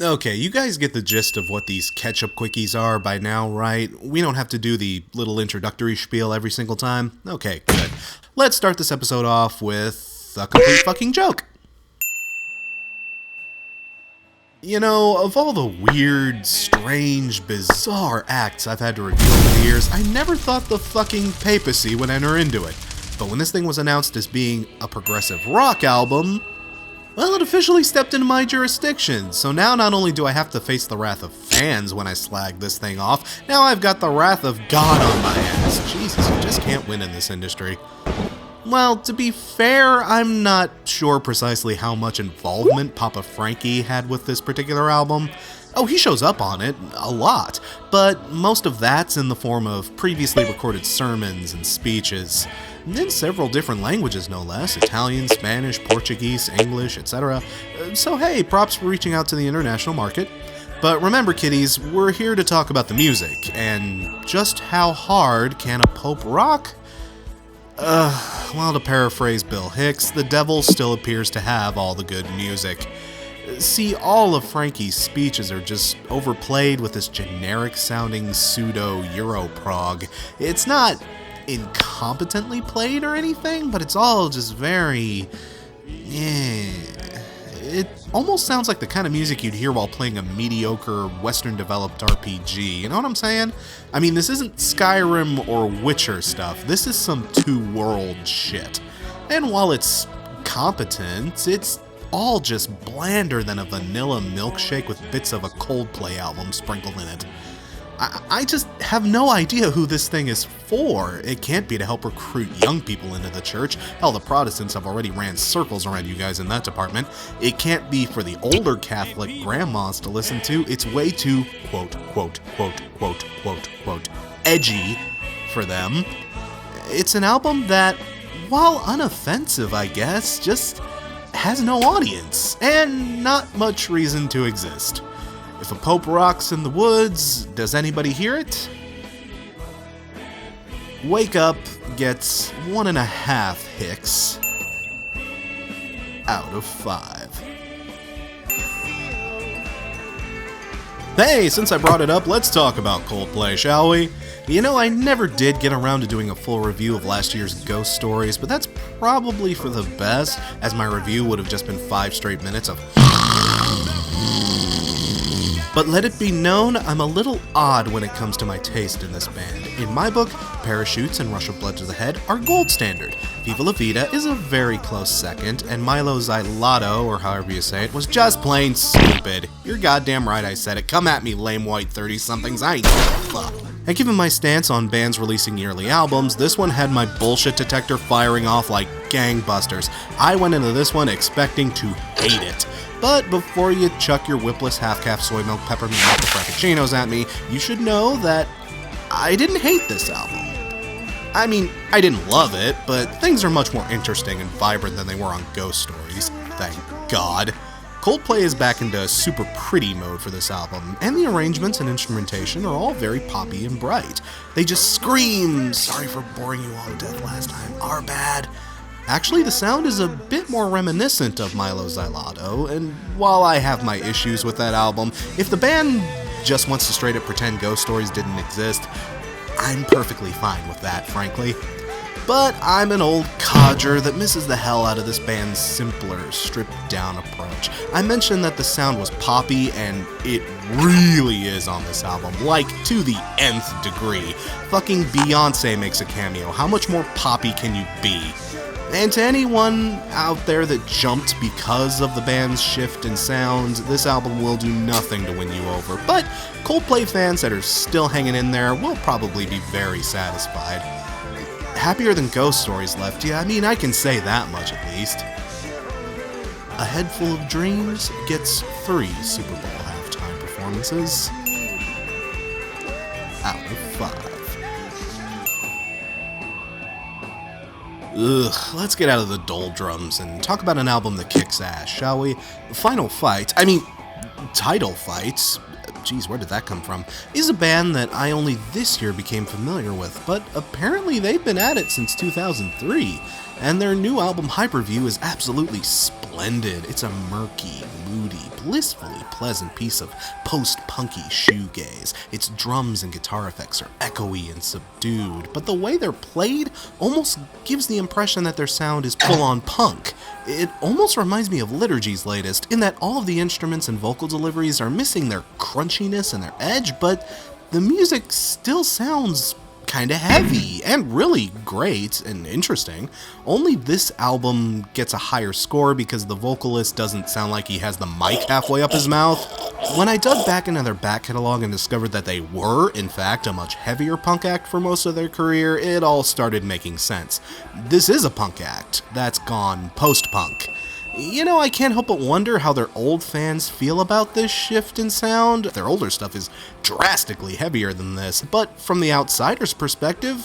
Okay, you guys get the gist of what these ketchup quickies are by now, right? We don't have to do the little introductory spiel every single time. Okay, good. Let's start this episode off with a complete fucking joke. You know, of all the weird, strange, bizarre acts I've had to review over the years, I never thought the fucking papacy would enter into it. But when this thing was announced as being a progressive rock album, well, it officially stepped into my jurisdiction, so now not only do I have to face the wrath of fans when I slag this thing off, now I've got the wrath of God on my ass. Jesus, you just can't win in this industry. Well, to be fair, I'm not sure precisely how much involvement Papa Frankie had with this particular album. Oh, he shows up on it, a lot, but most of that's in the form of previously recorded sermons and speeches, in several different languages no less, Italian, Spanish, Portuguese, English, etc. So hey, props for reaching out to the international market. But remember kiddies, we're here to talk about the music, and just how hard can a Pope rock? Well, to paraphrase Bill Hicks, the devil still appears to have all the good music. See, all of Frankie's speeches are just overplayed with this generic-sounding pseudo-Euro-prog. It's not incompetently played or anything, but it's all just very... It almost sounds like the kind of music you'd hear while playing a mediocre, Western-developed RPG, you know what I'm saying? I mean, this isn't Skyrim or Witcher stuff, this is some two-world shit. And while it's competent, it's all just blander than a vanilla milkshake with bits of a Coldplay album sprinkled in it. I just have no idea who this thing is for. It can't be to help recruit young people into the church. Hell, the Protestants have already ran circles around you guys in that department. It can't be for the older Catholic grandmas to listen to. It's way too, quote, edgy for them. It's an album that, while unoffensive, I guess, just has no audience, and not much reason to exist. If a Pope rocks in the woods, does anybody hear it? Wake Up gets 1.5 hicks out of 5. Hey, since I brought it up, let's talk about Coldplay, shall we? You know, I never did get around to doing a full review of last year's Ghost Stories, but that's probably for the best, as my review would have just been 5 straight minutes of... But let it be known, I'm a little odd when it comes to my taste in this band. In my book, Parachutes and Rush of Blood to the Head are gold standard. Viva La Vida is a very close second, and Milo Xyloto, or however you say it, was just plain stupid. You're goddamn right I said it. Come at me, lame white 30-somethings, I ain't fuck. And given my stance on bands releasing yearly albums, this one had my bullshit detector firing off like gangbusters. I went into this one expecting to hate it. But before you chuck your whipless half-calf soy milk peppermint apple frappuccinos at me, you should know that I didn't hate this album. I mean, I didn't love it, but things are much more interesting and vibrant than they were on Ghost Stories, thank God. Coldplay is back into super pretty mode for this album, and the arrangements and instrumentation are all very poppy and bright. They just scream, sorry for boring you all to death last time, our bad. Actually, the sound is a bit more reminiscent of Milo Xyloto, and while I have my issues with that album, if the band just wants to straight up pretend Ghost Stories didn't exist, I'm perfectly fine with that, frankly. But I'm an old codger that misses the hell out of this band's simpler, stripped-down approach. I mentioned that the sound was poppy, and it really is on this album, like, to the nth degree. Fucking Beyonce makes a cameo. How much more poppy can you be? And to anyone out there that jumped because of the band's shift in sound, this album will do nothing to win you over. But Coldplay fans that are still hanging in there will probably be very satisfied. Happier than Ghost Stories left you, I mean, I can say that much at least. A Head Full of Dreams gets 3 Super Bowl halftime performances out of 5. Ugh, let's get out of the doldrums and talk about an album that kicks ass, shall we? Title Fight, geez, where did that come from? Is a band that I only this year became familiar with, but apparently they've been at it since 2003, and their new album Hyperview is absolutely splendid. It's a murky, moody, blissfully pleasant piece of post-punky shoegaze. Its drums and guitar effects are echoey and subdued, but the way they're played almost gives the impression that their sound is full-on punk. It almost reminds me of Liturgy's latest, in that all of the instruments and vocal deliveries are missing their crunchiness and their edge, but the music still sounds kinda heavy and really great and interesting. Only this album gets a higher score because the vocalist doesn't sound like he has the mic halfway up his mouth. When I dug back into their back catalog and discovered that they were, in fact, a much heavier punk act for most of their career, it all started making sense. This is a punk act that's gone post-punk. You know, I can't help but wonder how their old fans feel about this shift in sound. Their older stuff is drastically heavier than this, but from the outsider's perspective,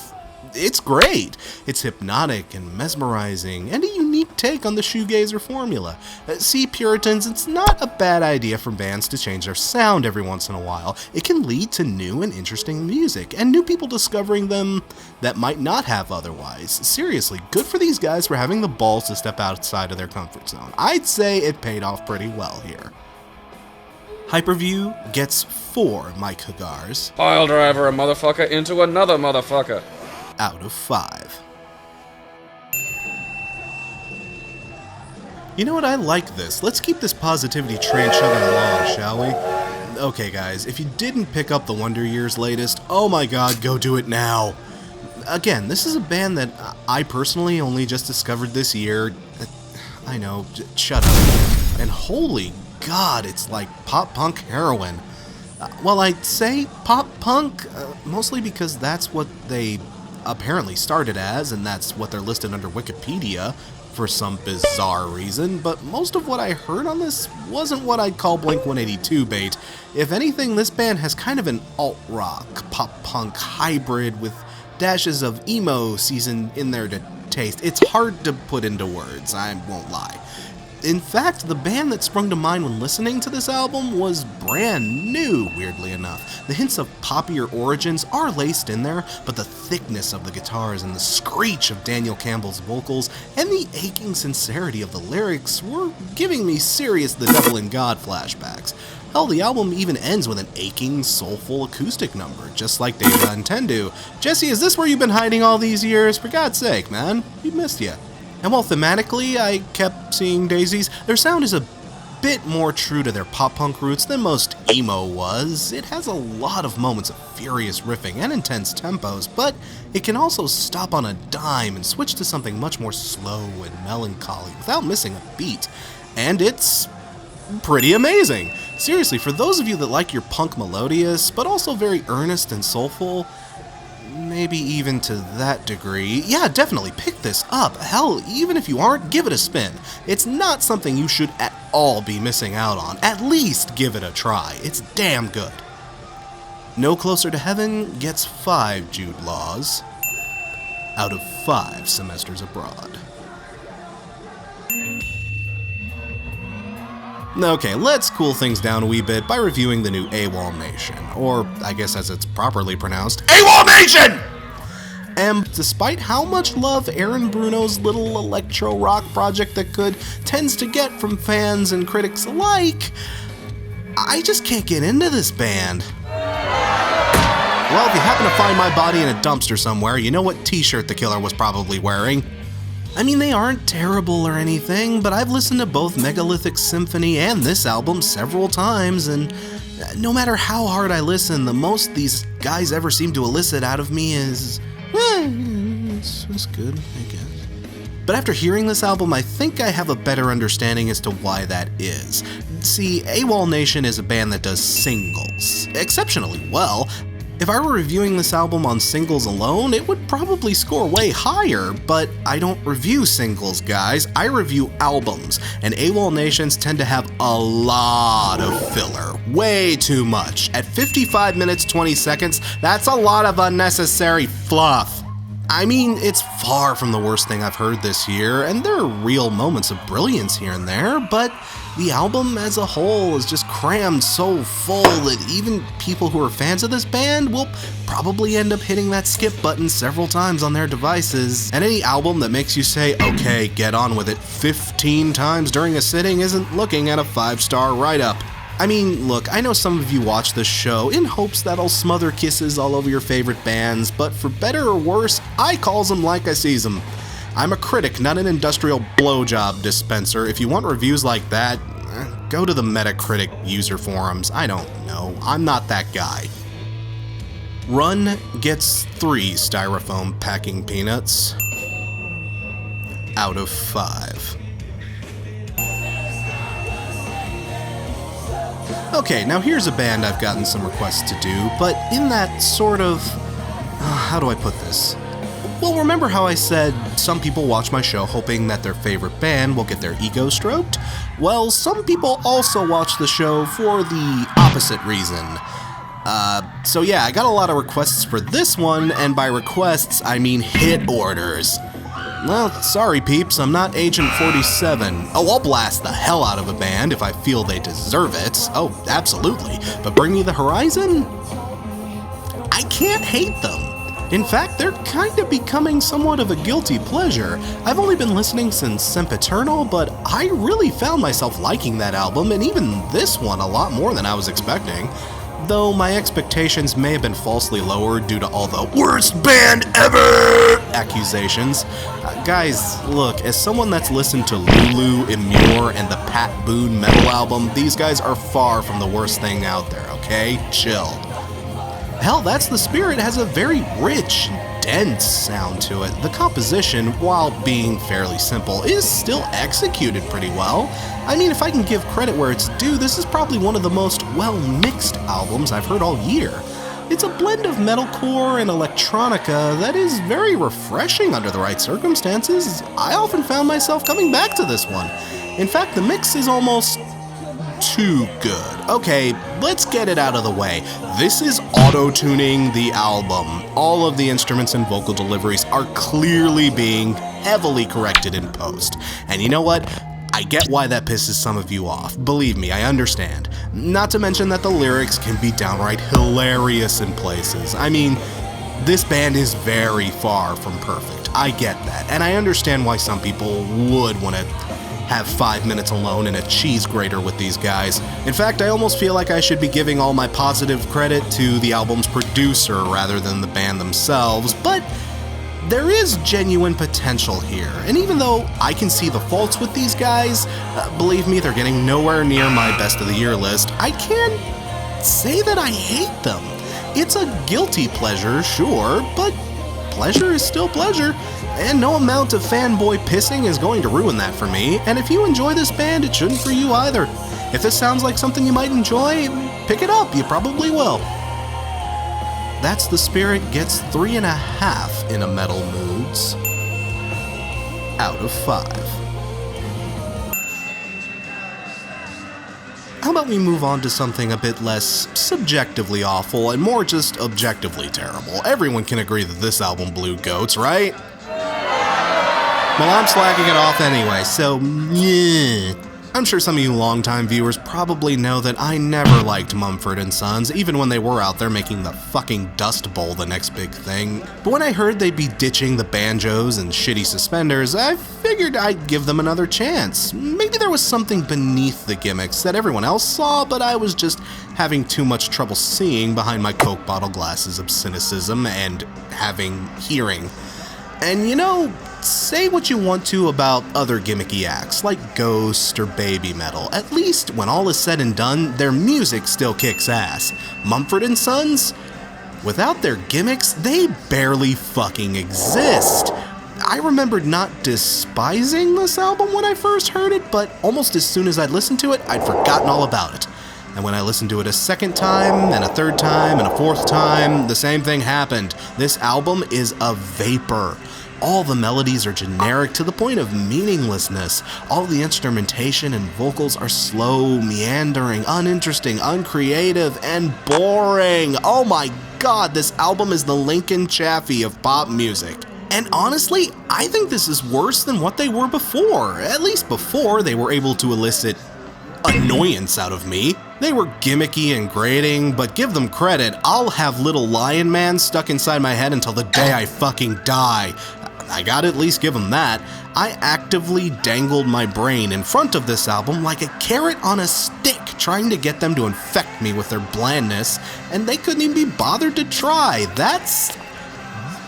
it's great. It's hypnotic and mesmerizing, and a unique take on the shoegazer formula. See, Puritans, it's not a bad idea for bands to change their sound every once in a while. It can lead to new and interesting music, and new people discovering them that might not have otherwise. Seriously, good for these guys for having the balls to step outside of their comfort zone. I'd say it paid off pretty well here. Hyperview gets 4 Mike Hagars. Pile driver a motherfucker into another motherfucker. Out of 5. You know what, I like this. Let's keep this positivity train chugging along, shall we? Okay guys, if you didn't pick up the Wonder Years latest, oh my god, go do it now. Again, this is a band that I personally only just discovered this year. I know, shut up. And holy god, it's like pop-punk heroin. Well, I'd say pop-punk, mostly because that's what they apparently started as, and that's what they're listed under Wikipedia for some bizarre reason, but most of what I heard on this wasn't what I'd call Blink-182 bait. If anything, this band has kind of an alt-rock, pop-punk hybrid with dashes of emo seasoned in there to taste. It's hard to put into words, I won't lie. In fact, the band that sprung to mind when listening to this album was brand new, weirdly enough. The hints of poppier origins are laced in there, but the thickness of the guitars and the screech of Daniel Campbell's vocals and the aching sincerity of the lyrics were giving me serious The Devil in God flashbacks. Hell, the album even ends with an aching, soulful acoustic number, just like Deja Intendu. Jesse, is this where you've been hiding all these years? For God's sake, man, we missed you. And while thematically I kept seeing daisies, their sound is a bit more true to their pop-punk roots than most emo was. It has a lot of moments of furious riffing and intense tempos, but it can also stop on a dime and switch to something much more slow and melancholy without missing a beat. And it's pretty amazing. Seriously, for those of you that like your punk melodious, but also very earnest and soulful, maybe even to that degree, yeah, definitely pick this up. Hell, even if you aren't, give it a spin. It's not something you should at all be missing out on. At least give it a try. It's damn good. No Closer to Heaven gets 5 Jude Laws out of 5 semesters abroad. Okay, let's cool things down a wee bit by reviewing the new AWOLNATION, or I guess as it's properly pronounced, AWOLNATION! And despite how much love Aaron Bruno's little electro-rock project that could tends to get from fans and critics alike, I just can't get into this band. Well, if you happen to find my body in a dumpster somewhere, you know what t-shirt the killer was probably wearing. I mean, they aren't terrible or anything, but I've listened to both Megalithic Symphony and this album several times, and no matter how hard I listen, the most these guys ever seem to elicit out of me is, it's good, I guess. But after hearing this album, I think I have a better understanding as to why that is. See, AWOLNATION is a band that does singles exceptionally well. If I were reviewing this album on singles alone, it would probably score way higher, but I don't review singles, guys. I review albums, and AWOLNATIONs tend to have a lot of filler. Way too much. At 55 minutes 20 seconds, that's a lot of unnecessary fluff. I mean, it's far from the worst thing I've heard this year, and there are real moments of brilliance here and there, but the album as a whole is just crammed so full that even people who are fans of this band will probably end up hitting that skip button several times on their devices. And any album that makes you say, okay, get on with it 15 times during a sitting isn't looking at a 5-star write-up. I mean, look, I know some of you watch this show in hopes that I'll smother kisses all over your favorite bands, but for better or worse, I calls them like I sees them. I'm a critic, not an industrial blowjob dispenser. If you want reviews like that, go to the Metacritic user forums. I don't know. I'm not that guy. Run gets 3 styrofoam packing peanuts out of 5. Okay, now here's a band I've gotten some requests to do, but in that sort of... how do I put this? Well, remember how I said some people watch my show hoping that their favorite band will get their ego stroked? Well, some people also watch the show for the opposite reason. So yeah, I got a lot of requests for this one, and by requests, I mean hit orders. Well, sorry peeps, I'm not Agent 47. Oh, I'll blast the hell out of a band if I feel they deserve it. Oh, absolutely. But Bring Me the Horizon? I can't hate them. In fact, they're kind of becoming somewhat of a guilty pleasure. I've only been listening since Sempiternal, but I really found myself liking that album, and even this one a lot more than I was expecting. Though my expectations may have been falsely lowered due to all the worst band ever accusations. Guys, look, as someone that's listened to Lulu, Immure, and the Pat Boone metal album, these guys are far from the worst thing out there, okay? Chill. Hell, That's the Spirit has a very rich, dense sound to it. The composition, while being fairly simple, is still executed pretty well. I mean, if I can give credit where it's due, this is probably one of the most well-mixed albums I've heard all year. It's a blend of metalcore and electronica that is very refreshing under the right circumstances. I often found myself coming back to this one. In fact, the mix is almost too good. Okay, let's get it out of the way. This is auto-tuning the album. All of the instruments and vocal deliveries are clearly being heavily corrected in post. And you know what? I get why that pisses some of you off. Believe me, I understand. Not to mention that the lyrics can be downright hilarious in places. I mean, this band is very far from perfect. I get that, and I understand why some people would want to have 5 minutes alone in a cheese grater with these guys. In fact, I almost feel like I should be giving all my positive credit to the album's producer rather than the band themselves, but there is genuine potential here, and even though I can see the faults with these guys, believe me, they're getting nowhere near my best of the year list, I can't say that I hate them. It's a guilty pleasure, sure, but pleasure is still pleasure, and no amount of fanboy pissing is going to ruin that for me, and if you enjoy this band, it shouldn't for you either. If this sounds like something you might enjoy, pick it up, you probably will. That's the Spirit gets 3.5 in a metal moods out of 5. How about we move on to something a bit less subjectively awful and more just objectively terrible? Everyone can agree that this album blew goats, right? Well, I'm slacking it off anyway, so yeah. I'm sure some of you longtime viewers probably know that I never liked Mumford & Sons, even when they were out there making the fucking Dust Bowl the next big thing. But when I heard they'd be ditching the banjos and shitty suspenders, I figured I'd give them another chance. Maybe there was something beneath the gimmicks that everyone else saw, but I was just having too much trouble seeing behind my Coke bottle glasses of cynicism and hearing. And you know, say what you want to about other gimmicky acts, like Ghost or Baby Metal. At least, when all is said and done, their music still kicks ass. Mumford & Sons? Without their gimmicks, they barely fucking exist. I remembered not despising this album when I first heard it, but almost as soon as I'd listened to it, I'd forgotten all about it. And when I listened to it a second time, and a third time, and a fourth time, the same thing happened. This album is a vapor. All the melodies are generic to the point of meaninglessness. All the instrumentation and vocals are slow, meandering, uninteresting, uncreative, and boring. Oh my god, this album is the Lincoln Chaffee of pop music. And honestly, I think this is worse than what they were before. At least before, they were able to elicit annoyance out of me. They were gimmicky and grating, but give them credit, I'll have Little Lion Man stuck inside my head until the day I fucking die. I gotta at least give them that. I actively dangled my brain in front of this album like a carrot on a stick, trying to get them to infect me with their blandness, and they couldn't even be bothered to try. That's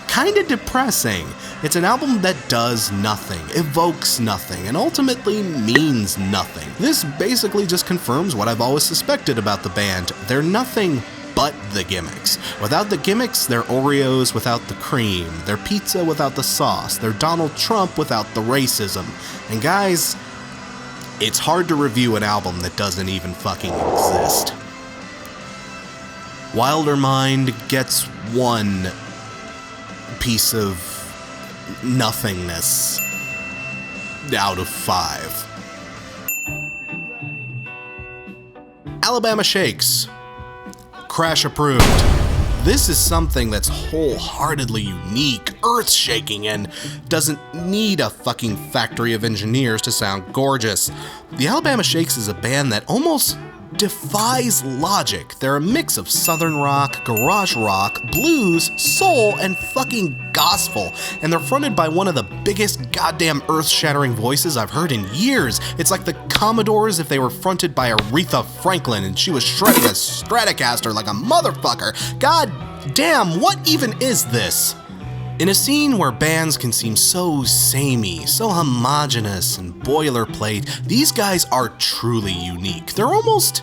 kinda depressing. It's an album that does nothing, evokes nothing, and ultimately means nothing. This basically just confirms what I've always suspected about the band. They're nothing but the gimmicks. Without the gimmicks, they're Oreos without the cream, they're pizza without the sauce, they're Donald Trump without the racism. And guys, it's hard to review an album that doesn't even fucking exist. Wilder Mind gets one piece of nothingness out of 5. Alabama Shakes. Crash approved. This is something that's wholeheartedly unique, earth-shaking, and doesn't need a fucking factory of engineers to sound gorgeous. The Alabama Shakes is a band that almost defies logic. They're a mix of southern rock, garage rock, blues, soul, and fucking gospel. And they're fronted by one of the biggest goddamn earth-shattering voices I've heard in years. It's like the Commodores if they were fronted by Aretha Franklin and she was shredding a Stratocaster like a motherfucker. God damn, what even is this? In a scene where bands can seem so samey, so homogenous and boilerplate, these guys are truly unique. They're almost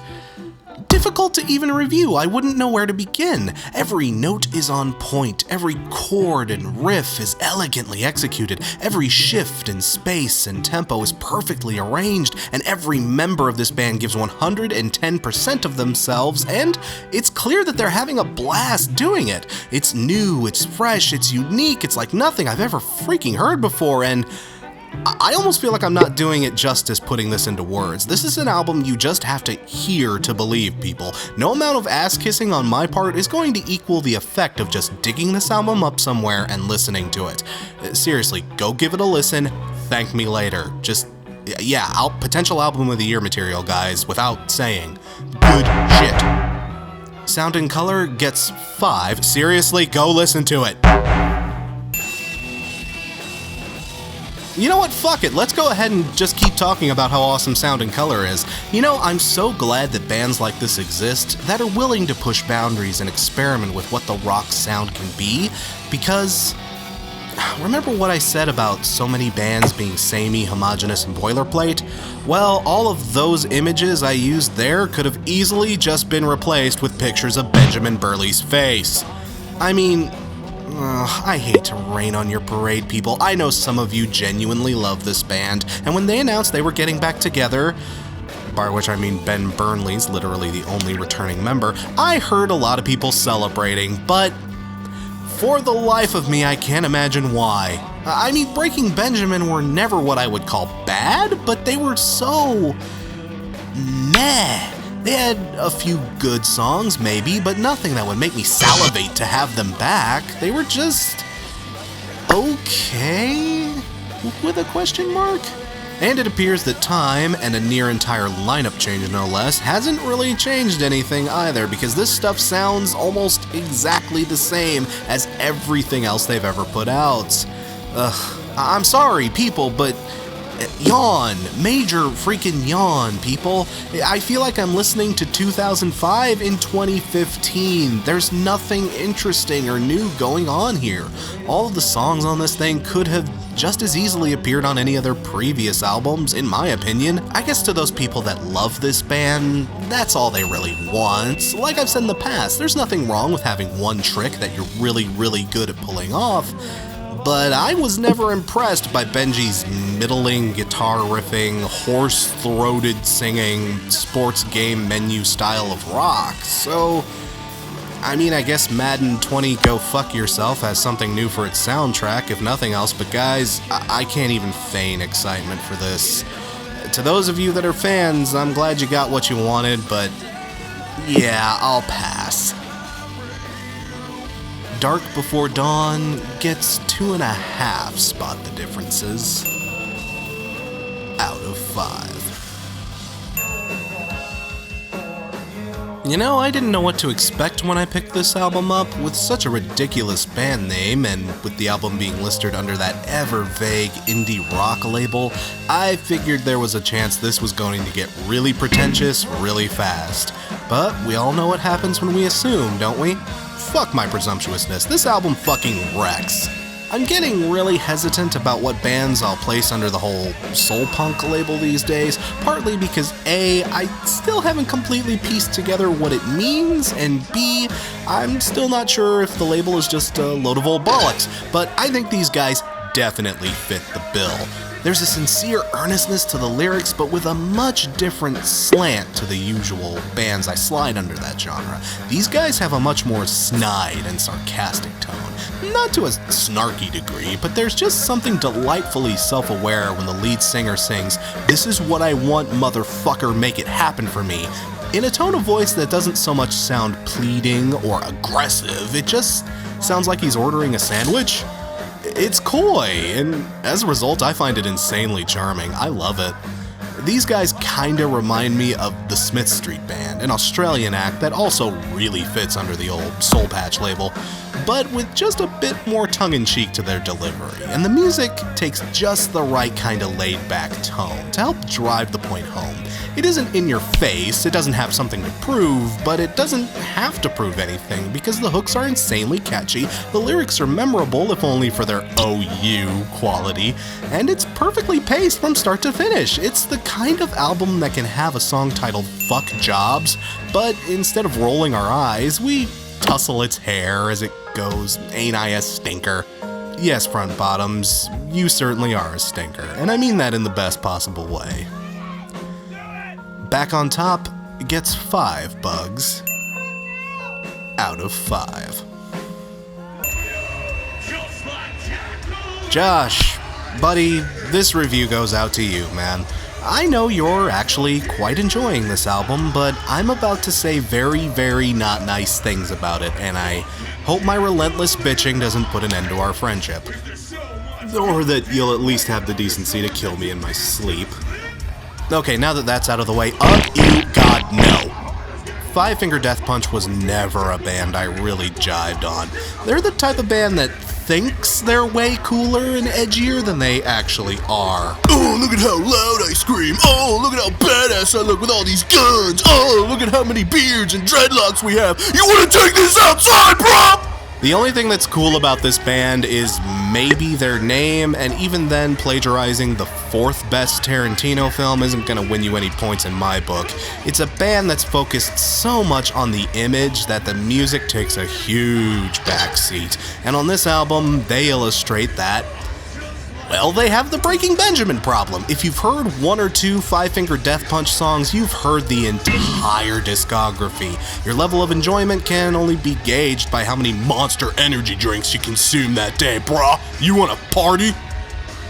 difficult to even review. I wouldn't know where to begin. Every note is on point, every chord and riff is elegantly executed, every shift in space and tempo is perfectly arranged, and every member of this band gives 110% of themselves, and it's clear that they're having a blast doing it. It's new, it's fresh, it's unique, it's like nothing I've ever freaking heard before, and I almost feel like I'm not doing it justice putting this into words. This is an album you just have to hear to believe, people. No amount of ass-kissing on my part is going to equal the effect of just digging this album up somewhere and listening to it. Seriously, go give it a listen, thank me later. Just, yeah, potential album of the year material, guys, without saying. Good shit. Sound and Color gets 5. Seriously, go listen to it. You know what, fuck it, let's go ahead and just keep talking about how awesome Sound and Color is. You know, I'm so glad that bands like this exist that are willing to push boundaries and experiment with what the rock sound can be, because remember what I said about so many bands being samey, homogenous, and boilerplate? Well, all of those images I used there could have easily just been replaced with pictures of Benjamin Burley's face. I mean, I hate to rain on your parade, people. I know some of you genuinely love this band, and when they announced they were getting back together, by which I mean Ben Burnley's literally the only returning member, I heard a lot of people celebrating, but for the life of me, I can't imagine why. I mean, Breaking Benjamin were never what I would call bad, but they were so meh. They had a few good songs, maybe, but nothing that would make me salivate to have them back. They were just okay, with a question mark? And it appears that time, and a near entire lineup change no less, hasn't really changed anything either, because this stuff sounds almost exactly the same as everything else they've ever put out. I'm sorry, people, but yawn. Major freaking yawn, people. I feel like I'm listening to 2005 in 2015. There's nothing interesting or new going on here. All of the songs on this thing could have just as easily appeared on any other previous albums, in my opinion. I guess to those people that love this band, that's all they really want. Like I've said in the past, there's nothing wrong with having one trick that you're really, really good at pulling off. But I was never impressed by Benji's middling guitar riffing, hoarse-throated singing, sports game menu style of rock. So, I mean, I guess Madden 20 Go Fuck Yourself has something new for its soundtrack, if nothing else, but guys, I can't even feign excitement for this. To those of you that are fans, I'm glad you got what you wanted, but yeah, I'll pass. Dark Before Dawn gets 2.5 spot the differences out of 5. You know, I didn't know what to expect when I picked this album up. With such a ridiculous band name, and with the album being listed under that ever-vague indie rock label, I figured there was a chance this was going to get really pretentious really fast. But we all know what happens when we assume, don't we? Fuck my presumptuousness, this album fucking wrecks. I'm getting really hesitant about what bands I'll place under the whole soul punk label these days, partly because A, I still haven't completely pieced together what it means, and B, I'm still not sure if the label is just a load of old bollocks, but I think these guys definitely fit the bill. There's a sincere earnestness to the lyrics, but with a much different slant to the usual bands I slide under that genre. These guys have a much more snide and sarcastic tone. Not to a snarky degree, but there's just something delightfully self-aware when the lead singer sings, "This is what I want, motherfucker, make it happen for me," in a tone of voice that doesn't so much sound pleading or aggressive, it just sounds like he's ordering a sandwich. It's coy, and as a result, I find it insanely charming. I love it. These guys kinda remind me of the Smith Street Band, an Australian act that also really fits under the old Soul Patch label, but with just a bit more tongue-in-cheek to their delivery, and the music takes just the right kind of laid-back tone to help drive the point home. It isn't in your face, it doesn't have something to prove, but it doesn't have to prove anything because the hooks are insanely catchy, the lyrics are memorable if only for their OU quality, and it's perfectly paced from start to finish. It's the kind of album that can have a song titled Fuck Jobs, but instead of rolling our eyes, we tussle its hair as it goes, "Ain't I a stinker?" Yes, front bottoms, you certainly are a stinker, and I mean that in the best possible way. Back on Top gets 5 bugs out of 5. Josh, buddy, this review goes out to you, man. I know you're actually quite enjoying this album, but I'm about to say very, very not nice things about it, and I hope my relentless bitching doesn't put an end to our friendship. Or that you'll at least have the decency to kill me in my sleep. Okay, now that that's out of the way, you God no! Five Finger Death Punch was never a band I really jived on. They're the type of band that thinks they're way cooler and edgier than they actually are. Oh, look at how loud I scream! Oh, look at how badass I look with all these guns! Oh, look at how many beards and dreadlocks we have! You wanna take this outside, bro? The only thing that's cool about this band is maybe their name, and even then plagiarizing the 4th best Tarantino film isn't gonna win you any points in my book. It's a band that's focused so much on the image that the music takes a huge backseat, and on this album, they illustrate that. Well, they have the Breaking Benjamin problem. If you've heard 1 or 2 Five Finger Death Punch songs, you've heard the entire discography. Your level of enjoyment can only be gauged by how many Monster Energy drinks you consume that day, brah. You wanna party?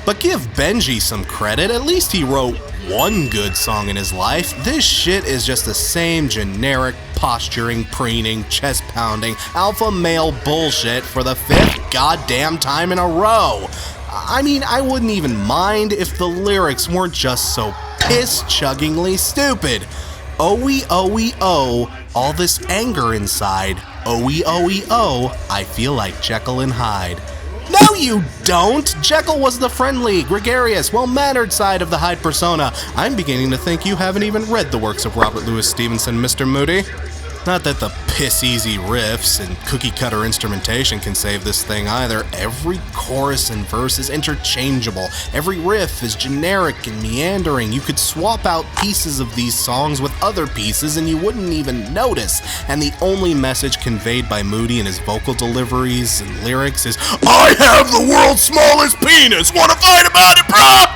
But give Benji some credit, at least he wrote one good song in his life. This shit is just the same generic posturing, preening, chest-pounding, alpha male bullshit for the 5th goddamn time in a row. I mean, I wouldn't even mind if the lyrics weren't just so piss-chuggingly stupid. Oh, all this anger inside. Oh, I feel like Jekyll and Hyde. No, you don't! Jekyll was the friendly, gregarious, well-mannered side of the Hyde persona. I'm beginning to think you haven't even read the works of Robert Louis Stevenson, Mr. Moody. Not that the piss-easy riffs and cookie-cutter instrumentation can save this thing either. Every chorus and verse is interchangeable. Every riff is generic and meandering. You could swap out pieces of these songs with other pieces and you wouldn't even notice. And the only message conveyed by Moody in his vocal deliveries and lyrics is, "I have the world's smallest penis! Wanna fight about it, bruh?"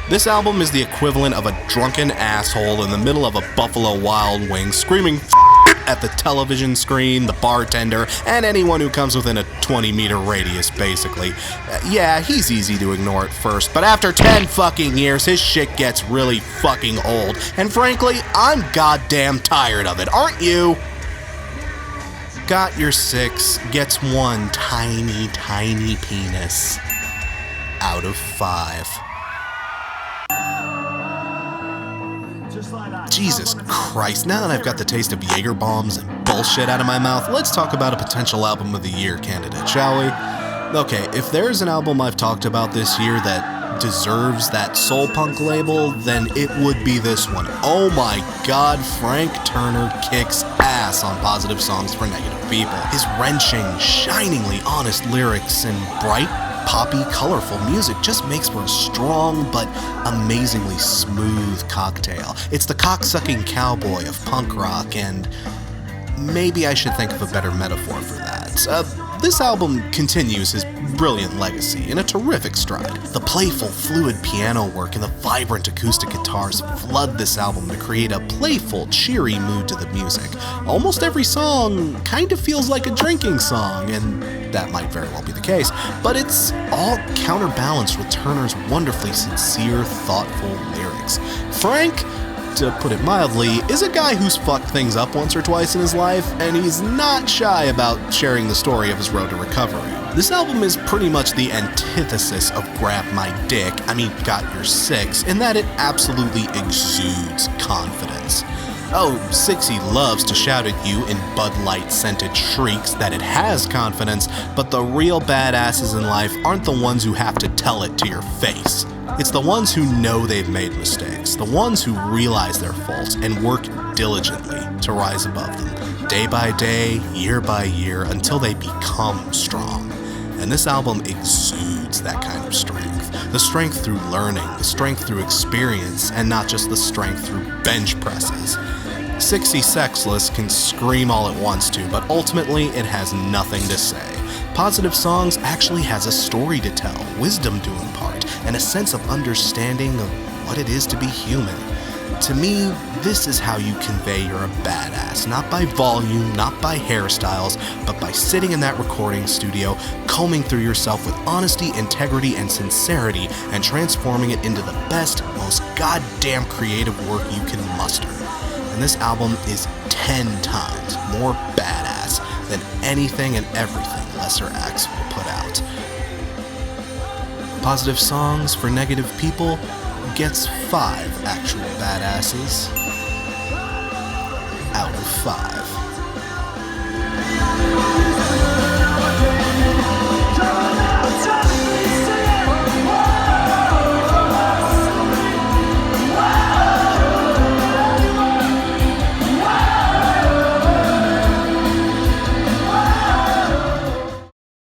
This album is the equivalent of a drunken asshole in the middle of a Buffalo Wild Wing screaming at the television screen, the bartender, and anyone who comes within a 20-meter radius, basically. Yeah, he's easy to ignore at first, but after 10 fucking years, his shit gets really fucking old. And frankly, I'm goddamn tired of it, aren't you? Got Your 6 gets 1 tiny, tiny penis out of 5. Jesus Christ, now that I've got the taste of Jaeger bombs and bullshit out of my mouth, let's talk about a potential Album of the Year candidate, shall we? Okay, if there's an album I've talked about this year that deserves that soul punk label, then it would be this one. Oh my god, Frank Turner kicks ass on Positive Songs for Negative People. His wrenching, shiningly honest lyrics and bright, poppy, colorful music just makes for a strong but amazingly smooth cocktail. It's the cocksucking cowboy of punk rock, and maybe I should think of a better metaphor for that. This album continues his brilliant legacy in a terrific stride. The playful, fluid piano work and the vibrant acoustic guitars flood this album to create a playful, cheery mood to the music. Almost every song kind of feels like a drinking song, and that might very well be the case, but it's all counterbalanced with Turner's wonderfully sincere, thoughtful lyrics. Frank, to put it mildly, is a guy who's fucked things up once or twice in his life, and he's not shy about sharing the story of his road to recovery. This album is pretty much the antithesis of Grab My Dick, Got Your 6, in that it absolutely exudes confidence. Oh, 6 loves to shout at you in Bud Light-scented shrieks that it has confidence, but the real badasses in life aren't the ones who have to tell it to your face. It's the ones who know they've made mistakes, the ones who realize their faults and work diligently to rise above them, day by day, year by year, until they become strong. And this album exudes that kind of strength. The strength through learning, the strength through experience, and not just the strength through bench presses. 6 Sexless can scream all it wants to, but ultimately it has nothing to say. Positive Songs actually has a story to tell, wisdom to impart, and a sense of understanding of what it is to be human. To me, this is how you convey you're a badass, not by volume, not by hairstyles, but by sitting in that recording studio, combing through yourself with honesty, integrity, and sincerity, and transforming it into the best, most goddamn creative work you can muster. And this album is 10 times more badass than anything and everything Lesser Acts will put out. Positive Songs for Negative People gets 5 actual badasses out of 5.